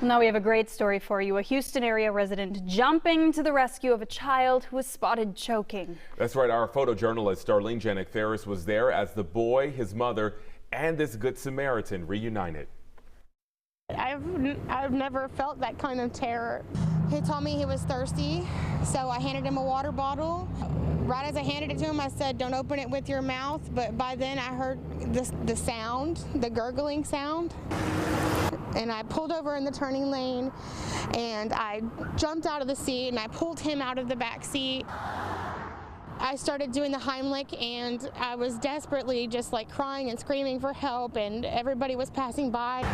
Now we have a great story for you. A Houston area resident jumping to the rescue of a child who was spotted choking. That's right. Our photojournalist Darlene Janik Ferris was there as the boy, his mother, and this Good Samaritan reunited. I've never felt that kind of terror. He told me he was thirsty, so I handed him a water bottle. Right as I handed it to him, I said, "Don't open it with your mouth." But by then I heard the sound, the gurgling sound. And I pulled over in the turning lane, and I jumped out of the seat, and I pulled him out of the back seat. I started doing the Heimlich, and I was desperately just like crying and screaming for help, and everybody was passing by.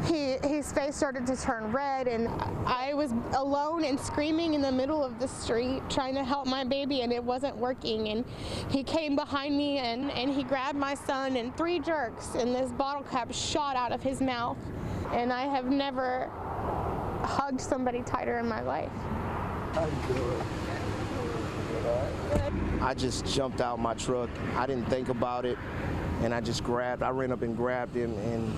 His face started to turn red, and I was alone and screaming in the middle of the street trying to help my baby, and it wasn't working. And he came behind me and he grabbed my son, and 3 jerks, and this bottle cap shot out of his mouth. And I have never hugged somebody tighter in my life. I just jumped out my truck. I didn't think about it, and I ran up and grabbed him, and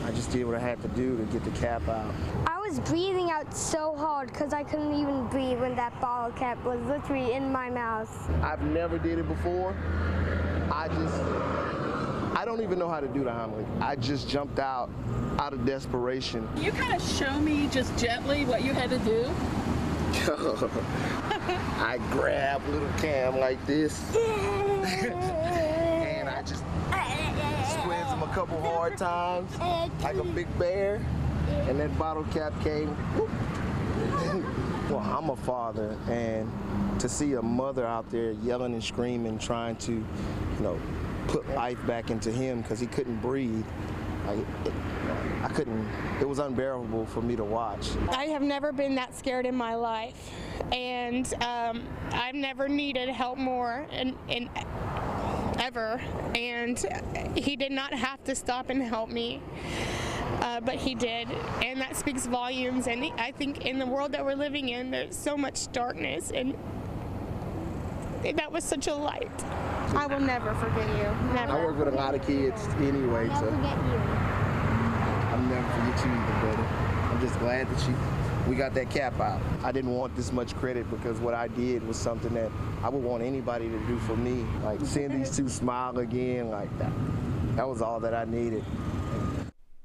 I just did what I had to do to get the cap out. I was breathing out so hard because I couldn't even breathe when that bottle cap was literally in my mouth. I've never did it before. I don't even know how to do the Heimlich. I just jumped out of desperation. Can you kind of show me just gently what you had to do? I grabbed little Cam like this, and I just squeezed him a couple hard times, like a big bear, and that bottle cap came. Well, I'm a father, and to see a mother out there yelling and screaming, trying to, put life back into him because he couldn't breathe. It was unbearable for me to watch. I have never been that scared in my life, and I've never needed help more ever, and he did not have to stop and help me, but he did, and that speaks volumes. And I think in the world that we're living in, there's so much darkness, and that was such a light. I will never forget you. Never. I work with a lot of kids anyway, I'll never forget you. I'll never forget you either, brother. I'm just glad that we got that cap out. I didn't want this much credit because what I did was something that I would want anybody to do for me. Like seeing these two smile again, like that was all that I needed.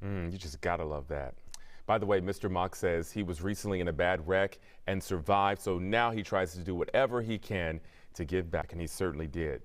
You just gotta love that. By the way, Mr. Mock says he was recently in a bad wreck and survived, so now he tries to do whatever he can to give back, and he certainly did.